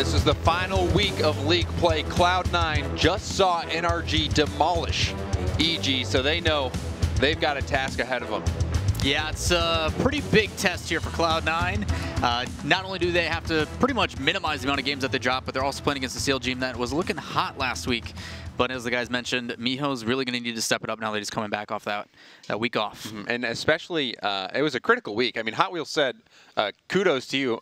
This is the final week of league play. Cloud9 just saw NRG demolish EG, so they know they've got a task ahead of them. Yeah, it's a pretty big test here for Cloud9. Not only do they have to pretty much minimize the amount of games that they drop, but they're also playing against the CL team that was looking hot last week. But as the guys mentioned, Miho's really going to need to step it up now that he's coming back off that week off. And especially, it was a critical week. I mean, Hot Wheels said, kudos to you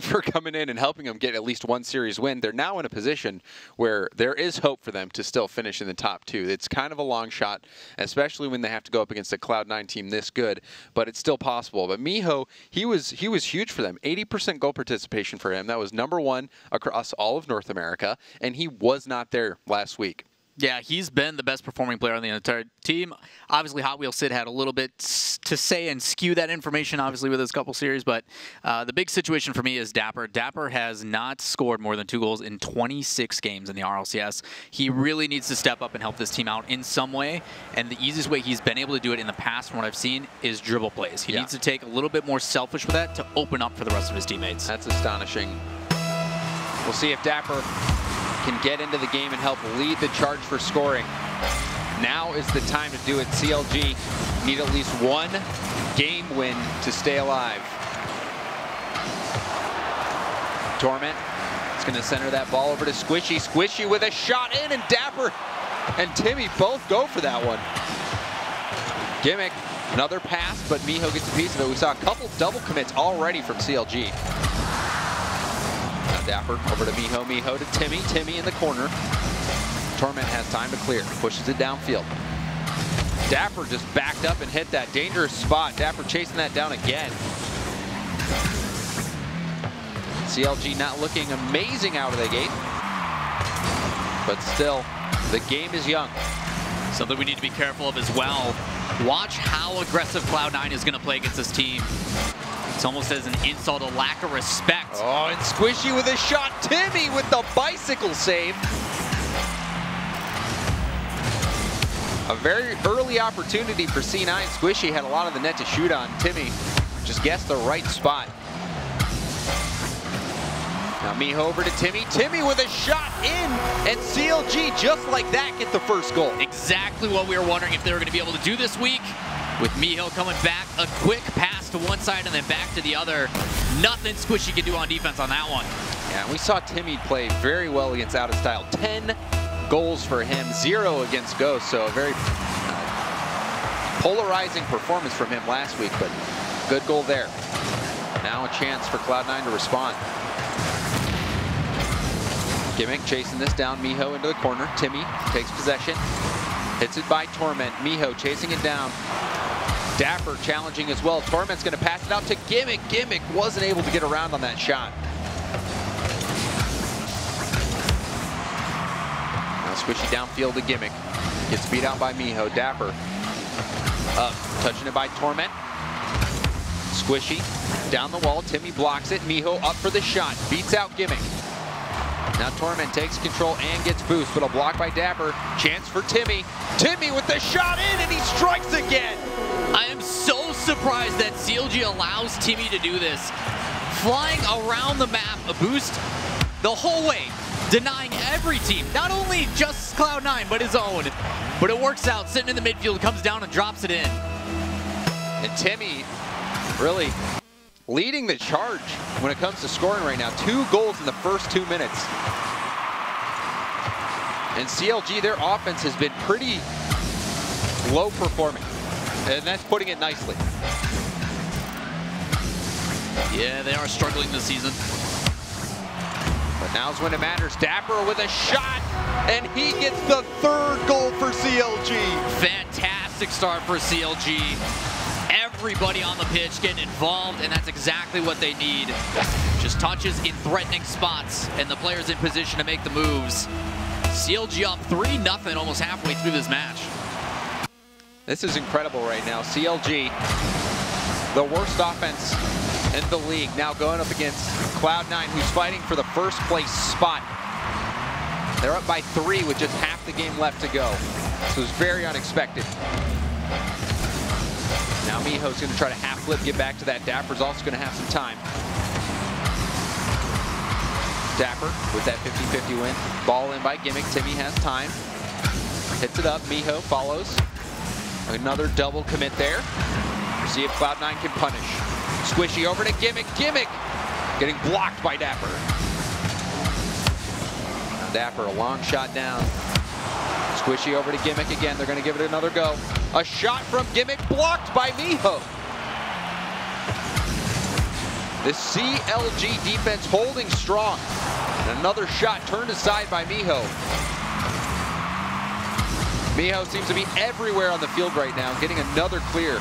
for coming in and helping them get at least one series win. They're now in a position where there is hope for them to still finish in the top two. It's kind of a long shot, especially when they have to go up against a Cloud9 team this good, but it's still possible. But Miho, he was huge for them. 80% goal participation for him. That was #1 across all of North America, and he was not there last week. Yeah, he's been the best performing player on the entire team. Obviously, Hot Wheels Sid had a little bit to say and skew that information, obviously, with his couple series. But the big situation for me is Dapper. Dapper has not scored more than 2 goals in 26 games in the RLCS. He really needs to step up and help this team out in some way. And the easiest way he's been able to do it in the past, from what I've seen, is dribble plays. He needs to take a little bit more selfish with that to open up for the rest of his teammates. That's astonishing. We'll see if Dapper can get into the game and help lead the charge for scoring. Now is the time to do it. CLG need at least one game win to stay alive. Torment is going to center that ball over to Squishy. Squishy with a shot in, and Dapper and Timmy both go for that one. Gimmick, another pass, but Miho gets a piece of it. We saw a couple double commits already from CLG. Dapper over to Miho, Miho to Timmy, Timmy in the corner. Torment has time to clear, pushes it downfield. Dapper just backed up and hit that dangerous spot. Dapper chasing that down again. CLG not looking amazing out of the gate, but still, the game is young. Something we need to be careful of as well. Watch how aggressive Cloud9 is going to play against this team. It's almost as an insult, a lack of respect. Oh, and Squishy with a shot. Timmy with the bicycle save. A very early opportunity for C9. Squishy had a lot of the net to shoot on. Timmy just guessed the right spot. Now Miho over to Timmy. Timmy with a shot in, and CLG just like that get the first goal. Exactly what we were wondering if they were going to be able to do this week. With Miho coming back, a quick pass to one side and then back to the other. Nothing Squishy can do on defense on that one. Yeah, we saw Timmy play very well against Out of Style. 10 goals for him, 0 against Ghost. So a very polarizing performance from him last week, but good goal there. Now a chance for Cloud9 to respond. Gimmick chasing this down, Miho into the corner. Timmy takes possession, hits it by Torment. Miho chasing it down. Dapper challenging as well. Torment's going to pass it out to Gimmick. Gimmick wasn't able to get around on that shot. Now Squishy downfield to Gimmick. Gets beat out by Miho. Dapper up, touching it by Torment. Squishy down the wall. Timmy blocks it. Miho up for the shot. Beats out Gimmick. Now Torment takes control and gets boost, but a block by Dapper. Chance for Timmy. Timmy with the shot in, and he strikes again. I am so surprised that CLG allows Timmy to do this. Flying around the map, a boost the whole way, denying every team, not only just Cloud9, but his own. But it works out, sitting in the midfield, comes down and drops it in. And Timmy really leading the charge when it comes to scoring right now. 2 goals in the first 2 minutes. And CLG, their offense has been pretty low performing. And that's putting it nicely. Yeah, they are struggling this season. But now's when it matters. Dapper with a shot, and he gets the 3rd goal for CLG. Fantastic start for CLG. Everybody on the pitch getting involved, and that's exactly what they need. Just touches in threatening spots, and the players in position to make the moves. CLG up 3-0 almost halfway through this match. This is incredible right now. CLG, the worst offense in the league, now going up against Cloud9, who's fighting for the first place spot. They're up by 3 with just half the game left to go. So it's very unexpected. Now Miho's going to try to half flip, get back to that. Dapper's also going to have some time. Dapper with that 50-50 win. Ball in by Gimmick. Timmy has time. Hits it up. Miho follows. Another double commit there. See if Cloud9 can punish. Squishy over to Gimmick. Gimmick getting blocked by Dapper. Now Dapper, a long shot down. Squishy over to Gimmick again. They're going to give it another go. A shot from Gimmick blocked by Miho. The CLG defense holding strong. And another shot turned aside by Miho. Miho seems to be everywhere on the field right now, getting another clear.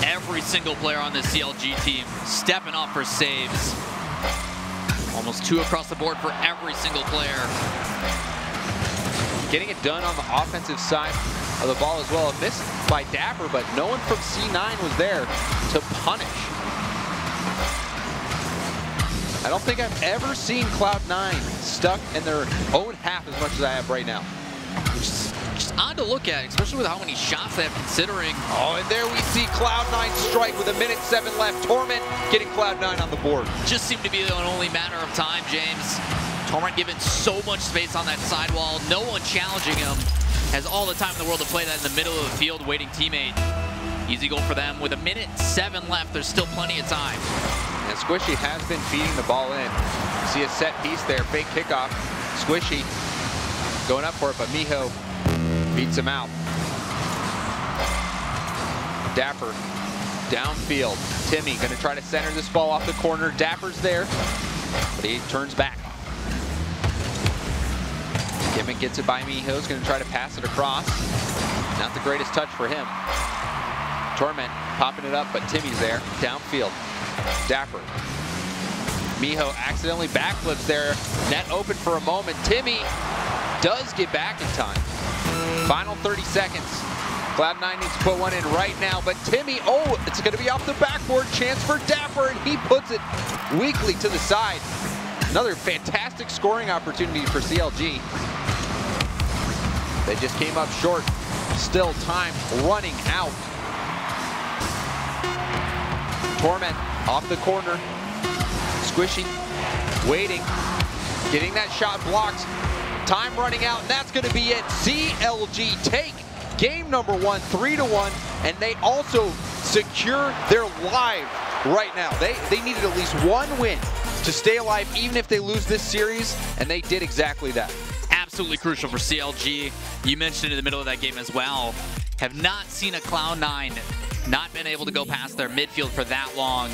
Every single player on this CLG team stepping up for saves. Almost 2 across the board for every single player. Getting it done on the offensive side of the ball as well. A miss by Dapper, but no one from C9 was there to punish. I don't think I've ever seen Cloud9 stuck in their own half as much as I have right now. Just odd to look at, especially with how many shots they have considering. Oh, and there we see Cloud9 strike with 1:07 left. Torment getting Cloud9 on the board. Just seemed to be the only matter of time, James. Torment given so much space on that sidewall. No one challenging him. Has all the time in the world to play that in the middle of the field, waiting teammate. Easy goal for them. With 1:07 left, there's still plenty of time. And Squishy has been feeding the ball in. See a set piece there, fake kickoff. Squishy going up for it, but Miho beats him out. Dapper downfield. Timmy going to try to center this ball off the corner. Dapper's there, but he turns back. Gimmick gets it by Miho's going to try to pass it across. Not the greatest touch for him. Torment popping it up, but Timmy's there. Downfield. Dapper. Miho accidentally backflips there. Net open for a moment. Timmy does get back in time. Final 30 seconds. Cloud9 needs to put one in right now, but Timmy, oh, it's going to be off the backboard. Chance for Dapper, and he puts it weakly to the side. Another fantastic scoring opportunity for CLG. They just came up short. Still time running out. Torment off the corner. Squishy waiting, getting that shot blocked. Time running out, and that's going to be it. CLG take game number 1, 3-1, and they also secure their live right now. They needed at least one win to stay alive, even if they lose this series, and they did exactly that. Absolutely crucial for CLG. You mentioned it in the middle of that game as well. Have not seen a Cloud9 not been able to go past their midfield for that long.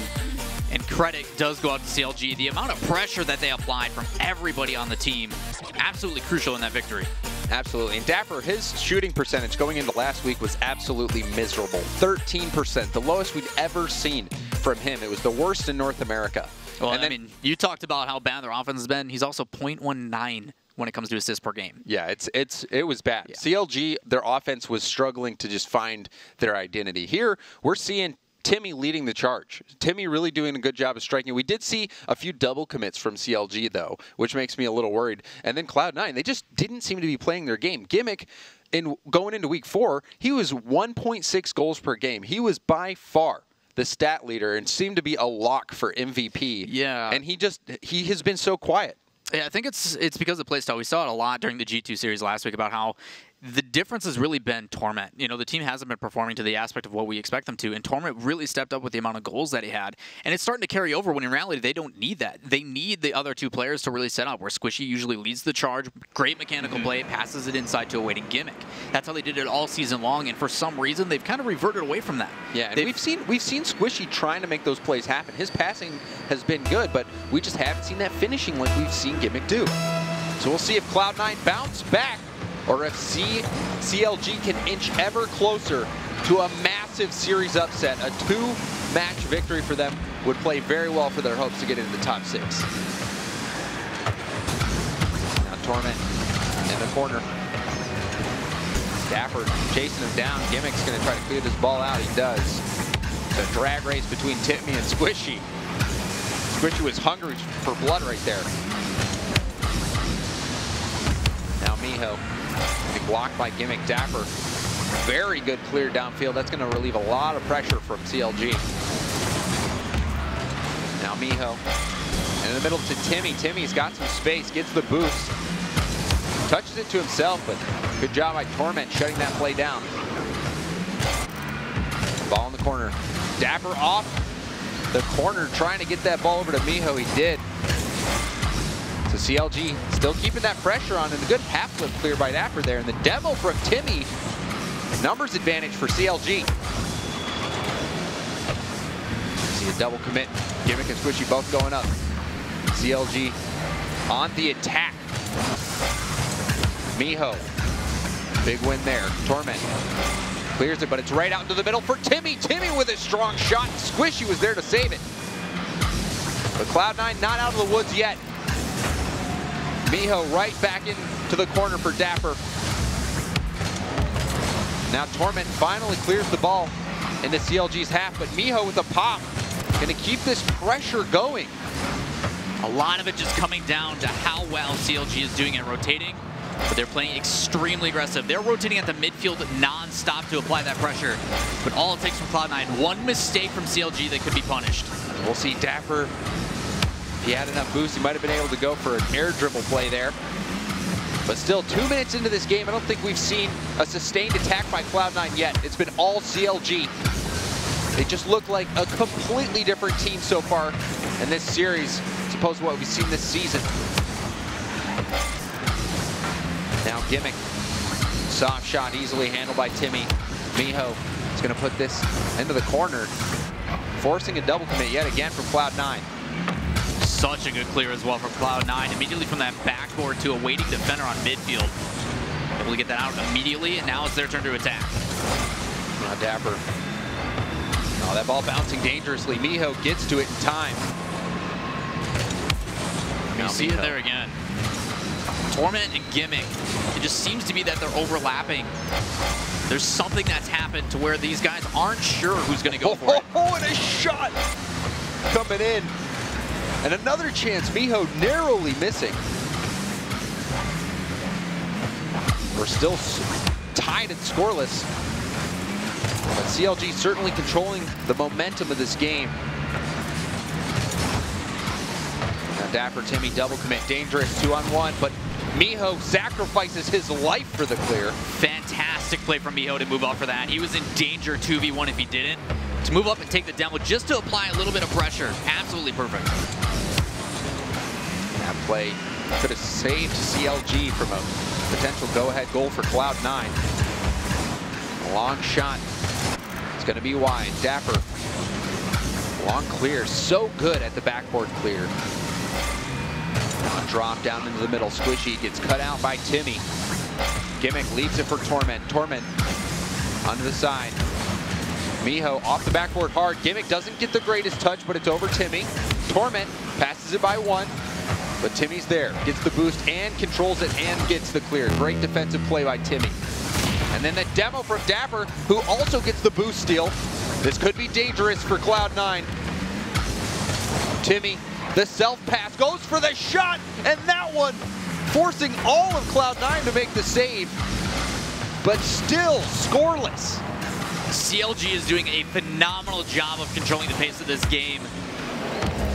And credit does go out to CLG. The amount of pressure that they applied from everybody on the team, absolutely crucial in that victory. Absolutely. And Dapper, his shooting percentage going into last week was absolutely miserable. 13%, the lowest we'd ever seen from him. It was the worst in North America. Well, and I mean, you talked about how bad their offense has been. He's also .19 when it comes to assists per game. Yeah, it was bad. Yeah. CLG, their offense was struggling to just find their identity. Here, we're seeing Timmy leading the charge. Timmy really doing a good job of striking. We did see a few double commits from CLG, though, which makes me a little worried. And then Cloud9, they just didn't seem to be playing their game. Gimmick, going into week 4, he was 1.6 goals per game. He was by far the stat leader and seemed to be a lock for MVP. Yeah. And he has been so quiet. Yeah, I think it's because of the playstyle. We saw it a lot during the G2 series last week about how the difference has really been Torment. You know, the team hasn't been performing to the aspect of what we expect them to, and Torment really stepped up with the amount of goals that he had. And it's starting to carry over when in reality they don't need that. They need the other two players to really set up, where Squishy usually leads the charge, great mechanical play, passes it inside to a waiting Gimmick. That's how they did it all season long, and for some reason they've kind of reverted away from that. Yeah, and we've seen Squishy trying to make those plays happen. His passing has been good, but we just haven't seen that finishing like we've seen Gimmick do. So we'll see if Cloud9 bounce back, or if CLG can inch ever closer to a massive series upset. A 2-match victory for them would play very well for their hopes to get into the top 6. Now Torment in the corner. Dapper chasing him down. Gimmick's going to try to clear this ball out. He does. The drag race between Timmy and Squishy. Squishy was hungry for blood right there. Now Miho. Blocked by Gimmick. Dapper, very good clear downfield. That's going to relieve a lot of pressure from CLG. Now Miho In the middle to Timmy. Timmy's got some space, gets the boost. Touches it to himself, but good job by Torment shutting that play down. Ball in the corner. Dapper off the corner, trying to get that ball over to Miho. He did. So CLG still keeping that pressure on, and a good half flip clear by Dapper there. And the demo from Timmy, numbers advantage for CLG. See a double commit. Gimmick and Squishy both going up. CLG on the attack. Miho, big win there. Torment clears it, but it's right out into the middle for Timmy. Timmy with a strong shot. Squishy was there to save it. But Cloud9 not out of the woods yet. Miho right back into the corner for Dapper. Now Torment finally clears the ball into CLG's half, but Miho with a pop. Gonna keep this pressure going. A lot of it just coming down to how well CLG is doing at rotating, but they're playing extremely aggressive. They're rotating at the midfield non-stop to apply that pressure, but all it takes from Cloud9, one mistake from CLG that could be punished. We'll see Dapper. If he had enough boost, he might have been able to go for an air dribble play there. But still, 2 minutes into this game, I don't think we've seen a sustained attack by Cloud9 yet. It's been all CLG. They just look like a completely different team so far in this series, as opposed to what we've seen this season. Now Gimmick, soft shot easily handled by Timmy. Miho is going to put this into the corner, forcing a double commit yet again from Cloud9. Such a good clear as well from Cloud9. Immediately from that backboard to a waiting defender on midfield. Able to get that out immediately, and now it's their turn to attack. Now Dapper. Oh, that ball bouncing dangerously. Miho gets to it in time. You see it there again. Torment and Gimmick, it just seems to be that they're overlapping. There's something that's happened to where these guys aren't sure who's going to go for it. Oh, and a shot coming in. And another chance, Miho narrowly missing. We're still tied and scoreless. But CLG certainly controlling the momentum of this game. Now Dapper, Timmy, double commit, dangerous 2-on-1, but Miho sacrifices his life for the clear. Fantastic play from Miho to move up for that. He was in danger 2v1 if he didn't. To move up and take the demo just to apply a little bit of pressure. Absolutely perfect. That play could have saved CLG from a potential go-ahead goal for Cloud9. A long shot. It's going to be wide. Dapper. Long clear. So good at the backboard clear. Drop down into the middle. Squishy gets cut out by Timmy. Gimmick leaves it for Torment. Torment onto the side. Miho off the backboard hard. Gimmick doesn't get the greatest touch, but it's over Timmy. Torment passes it by one, but Timmy's there. Gets the boost and controls it and gets the clear. Great defensive play by Timmy. And then the demo from Dapper, who also gets the boost steal. This could be dangerous for Cloud9. Timmy, the self-pass, goes for the shot, and that one forcing all of Cloud9 to make the save, but still scoreless. CLG is doing a phenomenal job of controlling the pace of this game.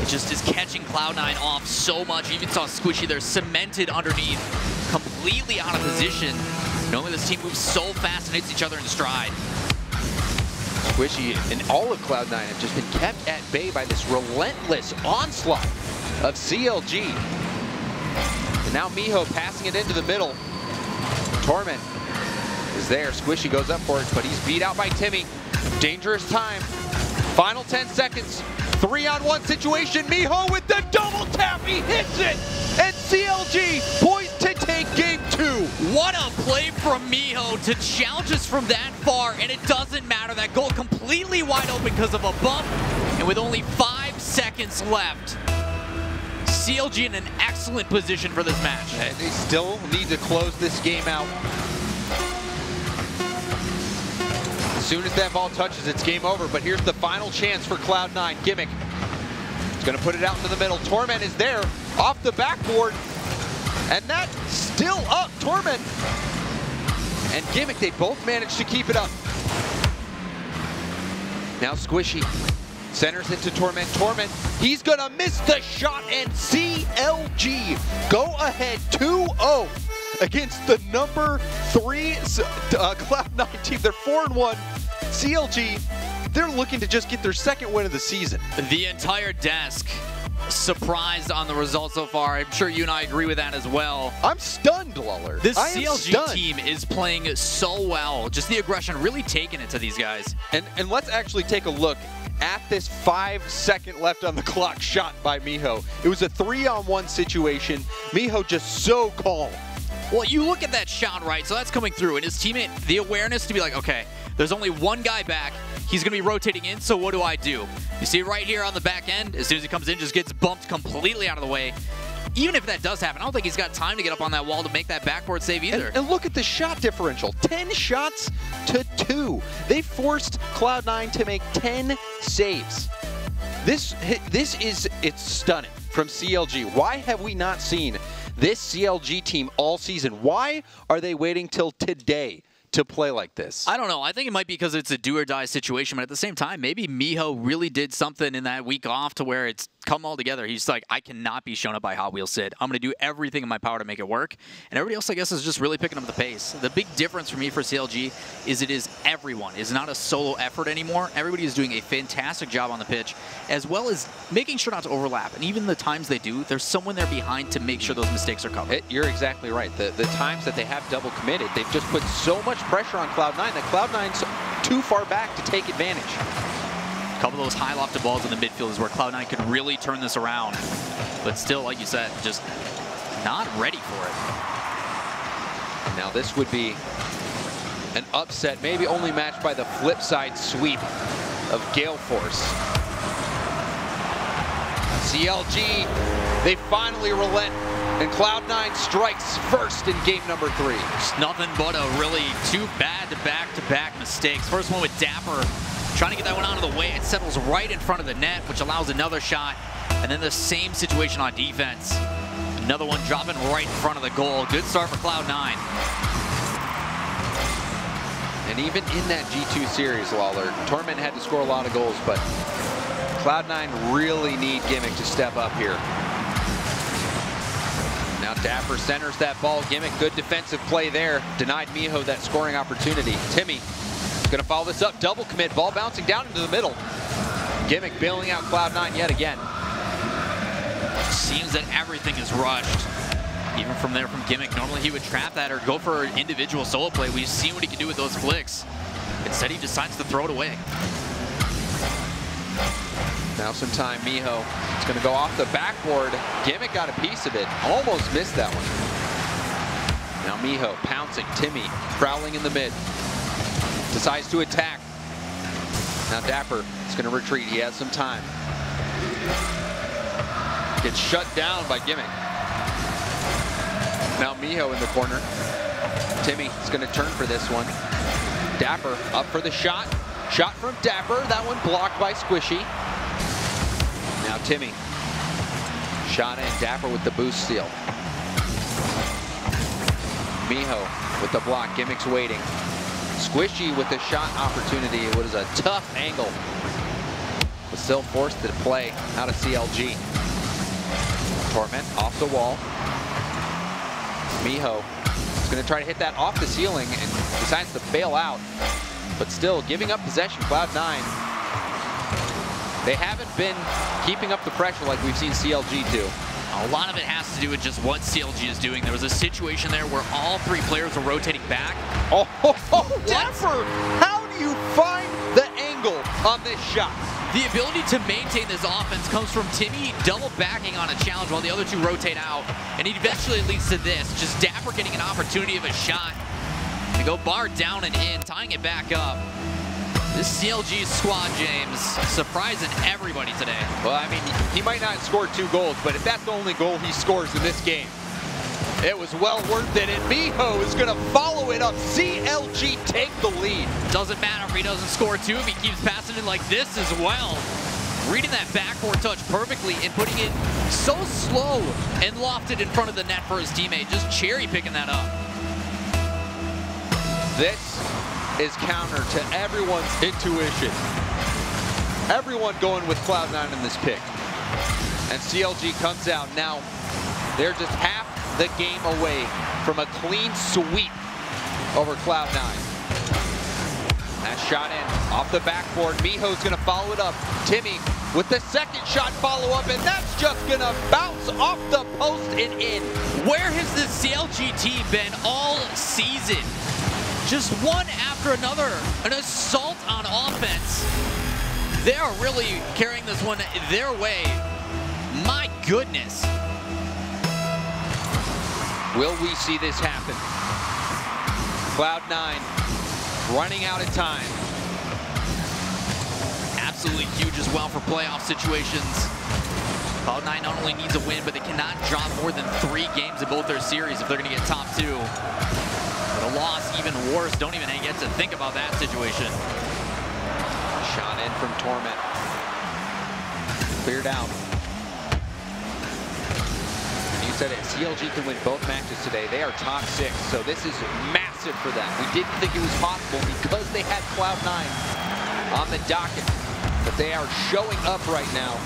It just is catching Cloud9 off so much. You even saw Squishy there cemented underneath, completely out of position. Knowing this team moves so fast and hits each other in stride. Squishy and all of Cloud9 have just been kept at bay by this relentless onslaught of CLG. And now Miho passing it into the middle. Torment is there. Squishy goes up for it, but he's beat out by Timmy. Dangerous time. Final 10 seconds. 3-on-1 situation. Miho with the double tap. He hits it. And CLG poised to take game 2. What a play from Miho to challenge us from that far, and it doesn't matter. That goal completely wide open because of a bump, and with only 5 seconds left, CLG in an excellent position for this match. And they still need to close this game out. As soon as that ball touches, it's game over, but here's the final chance for Cloud9. Gimmick is going to put it out into the middle. Torment is there, off the backboard, and that's still up. Torment and Gimmick, they both managed to keep it up. Now Squishy Centers into Torment. Torment, he's gonna miss the shot, and CLG go ahead 2-0 against the number 3 Cloud9 team. They're 4-1. CLG, they're looking to just get their second win of the season. The entire desk surprised on the results so far. I'm sure you and I agree with that as well. I'm stunned, Lawler. This CLG team is playing so well. Just the aggression really taking it to these guys. And let's actually take a look at this 5-second left on the clock shot by Miho. It was a 3-on-1 situation. Miho just so calm. Well, you look at that shot, right? So that's coming through, and his teammate, the awareness to be like, okay, there's only one guy back. He's going to be rotating in, so what do I do? You see right here on the back end, as soon as he comes in, just gets bumped completely out of the way. Even if that does happen, I don't think he's got time to get up on that wall to make that backboard save either. And look at the shot differential, 10 shots to 2. They forced Cloud9 to make 10 saves. It's stunning from CLG. Why have we not seen this CLG team all season? Why are they waiting till today to play like this? I don't know. I think it might be because it's a do-or-die situation, but at the same time, maybe Miho really did something in that week off to where it's come all together. He's like, I cannot be shown up by Hot Wheels Sid. I'm going to do everything in my power to make it work. And everybody else, I guess, is just really picking up the pace. The big difference for me for CLG is it is everyone. It's not a solo effort anymore. Everybody is doing a fantastic job on the pitch, as well as making sure not to overlap. And even the times they do, there's someone there behind to make sure those mistakes are covered. You're exactly right. The times that they have double committed, they've just put so much pressure on Cloud9 that Cloud9's too far back to take advantage. A couple of those high lofted balls in the midfield is where Cloud9 could really turn this around. But still, like you said, just not ready for it. Now this would be an upset, maybe only matched by the flip side sweep of Gale Force. CLG, they finally relent, and Cloud9 strikes first in game number 3. Just nothing but a really too bad back-to-back mistakes. First one with Dapper, trying to get that one out of the way. It settles right in front of the net, which allows another shot. And then the same situation on defense. Another one dropping right in front of the goal. Good start for Cloud9. And even in that G2 series, Lawler, Torment had to score a lot of goals, but Cloud9 really need Gimmick to step up here. Now Dapper centers that ball. Gimmick, good defensive play there. Denied Miho that scoring opportunity. Timmy gonna follow this up, double commit, ball bouncing down into the middle. Gimmick bailing out Cloud9 yet again. Seems that everything is rushed. Even from there from Gimmick, normally he would trap that or go for an individual solo play. We've seen what he can do with those flicks. Instead, he decides to throw it away. Now some time, Miho. It's gonna go off the backboard. Gimmick got a piece of it, almost missed that one. Now Miho pouncing, Timmy prowling in the mid. Decides to attack. Now Dapper is going to retreat. He has some time. Gets shut down by Gimmick. Now Miho in the corner. Timmy is going to turn for this one. Dapper up for the shot. Shot from Dapper. That one blocked by Squishy. Now Timmy. Shot in. Dapper with the boost steal. Miho with the block. Gimmick's waiting. Squishy with the shot opportunity. It was a tough angle, but still forced to play out of CLG. Torment off the wall. Miho is going to try to hit that off the ceiling and decides to bail out, but still giving up possession. Cloud9, they haven't been keeping up the pressure like we've seen CLG do. A lot of it has to do with just what CLG is doing. There was a situation there where all 3 players were rotating back. Oh, Dapper! How do you find the angle on this shot? The ability to maintain this offense comes from Timmy double backing on a challenge while the other 2 rotate out. And it eventually leads to this. Just Dapper getting an opportunity of a shot. They go bar down and in, tying it back up. This CLG squad, James, surprising everybody today. Well, I mean, he might not score 2 goals, but if that's the only goal he scores in this game, it was well worth it. And Miho is going to follow it up. CLG take the lead. Doesn't matter if he doesn't score 2, if he keeps passing it like this as well. Reading that backboard touch perfectly and putting it so slow and lofted in front of the net for his teammate. Just cherry picking that up. This is counter to everyone's intuition. Everyone going with Cloud9 in this pick. And CLG comes out. Now, they're just half the game away from a clean sweep over Cloud9. That shot in, off the backboard. Miho's gonna follow it up. Timmy with the second shot follow-up, and that's just gonna bounce off the post and in. Where has this CLG team been all season? Just one after another, an assault on offense. They are really carrying this one their way. My goodness. Will we see this happen? Cloud9 running out of time. Absolutely huge as well for playoff situations. Cloud9 not only needs a win, but they cannot drop more than 3 games in both their series if they're going to get top 2. But a loss, even worse. Don't even get to think about that situation. Shot in from Torment. Cleared out. You said it, CLG can win both matches today. They are top 6, so this is massive for them. We didn't think it was possible because they had Cloud9 on the docket, but they are showing up right now.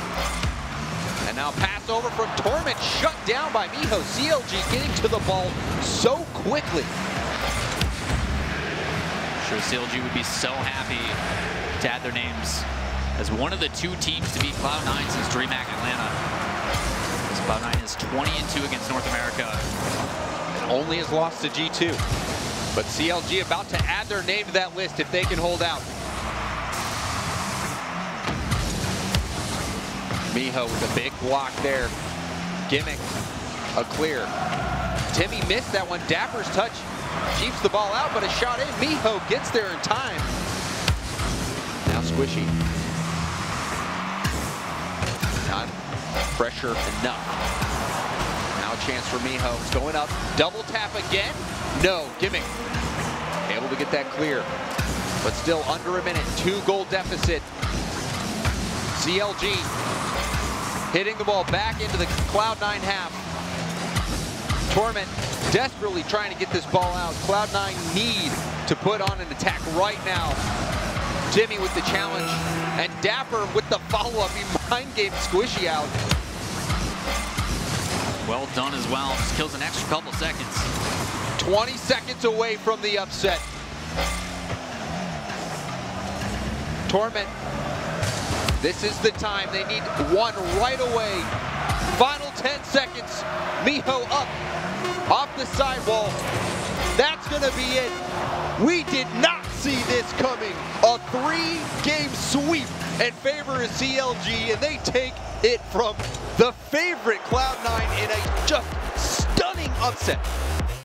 And now pass over from Torment, shut down by Miho. CLG getting to the ball so quickly. I'm sure CLG would be so happy to add their names as one of the 2 teams to beat Cloud9 since DreamHack Atlanta. Cloud9 is 20-2 against North America. And only has lost to G2. But CLG about to add their name to that list if they can hold out. Miho with a big block there. Gimmick, a clear. Timmy missed that one. Dapper's touch keeps the ball out, but a shot in. Miho gets there in time. Now Squishy. Not pressure enough. Now a chance for Miho. It's going up. Double tap again. No. Gimmick able to get that clear. But still under a minute. 2-goal deficit. CLG hitting the ball back into the Cloud9 half. Torment desperately trying to get this ball out. Cloud9 need to put on an attack right now. Timmy with the challenge, and Dapper with the follow-up. He mind game Squishy out. Well done as well. Just kills an extra couple seconds. 20 seconds away from the upset. Torment. This is the time. They need one right away. Final 10 seconds. Miho up off the sidewall. That's going to be it. We did not see this coming. A 3-game sweep in favor of CLG, and they take it from the favorite Cloud9 in a just stunning upset.